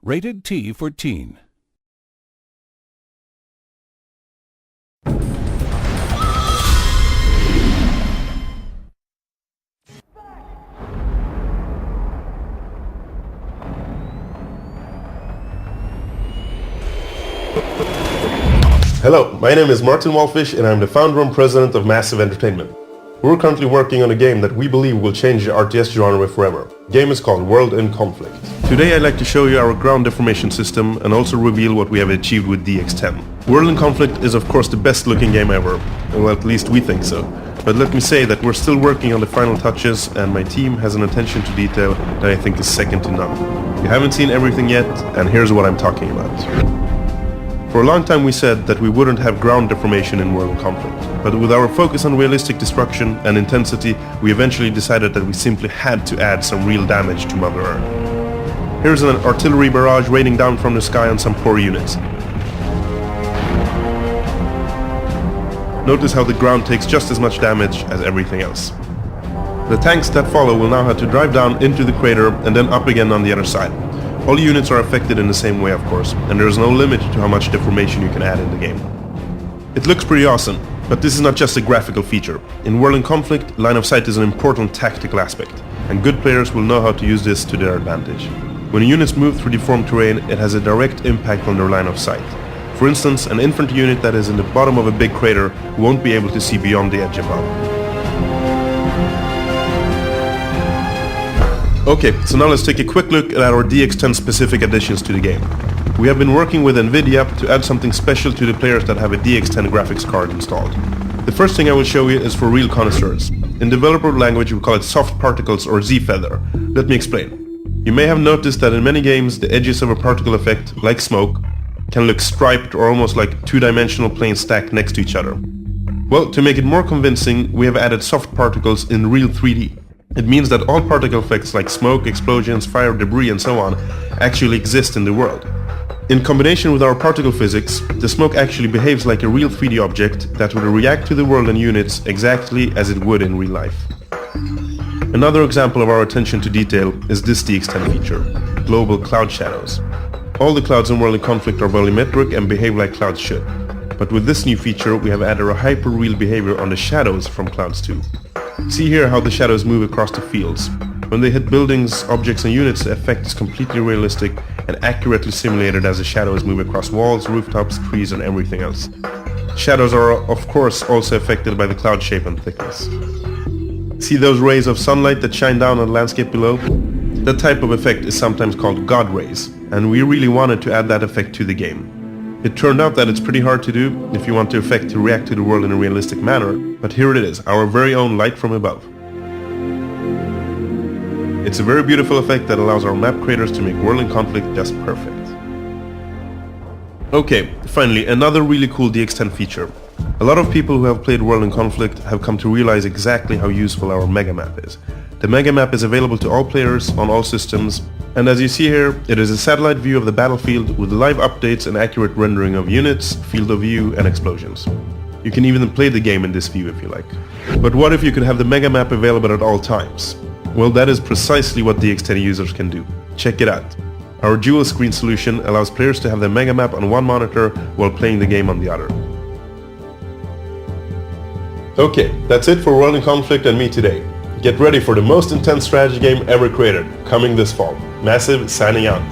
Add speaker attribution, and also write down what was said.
Speaker 1: Rated T for Teen.
Speaker 2: Hello, my name is Martin Wallfish and I'm the founder and president of Massive Entertainment. We're currently working on a game that we believe will change the RTS genre forever. The game is called World in Conflict. Today I'd like to show you our ground deformation system and also reveal what we have achieved with DX10. World in Conflict is of course the best looking game ever, well at least we think so. But let me say that we're still working on the final touches and my team has an attention to detail that I think is second to none. You haven't seen everything yet and here's what I'm talking about. For a long time we said that we wouldn't have ground deformation in World in Conflict, but with our focus on realistic destruction and intensity, we eventually decided that we simply had to add some real damage to Mother Earth. Here's an artillery barrage raining down from the sky on some poor units. Notice how the ground takes just as much damage as everything else. The tanks that follow will now have to drive down into the crater and then up again on the other side. All units are affected in the same way, of course, and there is no limit to how much deformation you can add in the game. It looks pretty awesome, but this is not just a graphical feature. In World in Conflict, line of sight is an important tactical aspect, and good players will know how to use this to their advantage. When units move through deformed terrain, it has a direct impact on their line of sight. For instance, an infantry unit that is in the bottom of a big crater won't be able to see beyond the edge above. Okay, so now let's take a quick look at our DX10 specific additions to the game. We have been working with NVIDIA to add something special to the players that have a DX10 graphics card installed. The first thing I will show you is for real connoisseurs. In developer language we call it soft particles or Z-feather. Let me explain. You may have noticed that in many games the edges of a particle effect, like smoke, can look striped or almost like two-dimensional planes stacked next to each other. Well, to make it more convincing, we have added soft particles in real 3D. It means that all particle effects like smoke, explosions, fire, debris and so on actually exist in the world. In combination with our particle physics, the smoke actually behaves like a real 3D object that would react to the world and units exactly as it would in real life. Another example of our attention to detail is this DX10 feature, global cloud shadows. All the clouds in World in Conflict are volumetric and behave like clouds should. But with this new feature we have added a hyper-real behavior on the shadows from clouds too. See here how the shadows move across the fields. When they hit buildings, objects and units, the effect is completely realistic and accurately simulated as the shadows move across walls, rooftops, trees and everything else. Shadows are of course also affected by the cloud shape and thickness. See those rays of sunlight that shine down on the landscape below? That type of effect is sometimes called God rays, and we really wanted to add that effect to the game. It turned out that it's pretty hard to do if you want the effect to react to the world in a realistic manner, but here it is, our very own light from above. It's a very beautiful effect that allows our map creators to make World in Conflict just perfect. Okay, finally, another really cool DX10 feature. A lot of people who have played World in Conflict have come to realize exactly how useful our mega map is. The mega map is available to all players on all systems, and as you see here, it is a satellite view of the battlefield with live updates and accurate rendering of units, field of view and explosions. You can even play the game in this view if you like. But what if you could have the mega map available at all times? Well, that is precisely what DX10 users can do. Check it out. Our dual screen solution allows players to have the mega map on one monitor while playing the game on the other. Okay, that's it for World in Conflict and me today. Get ready for the most intense strategy game ever created, coming this fall. Massive signing out.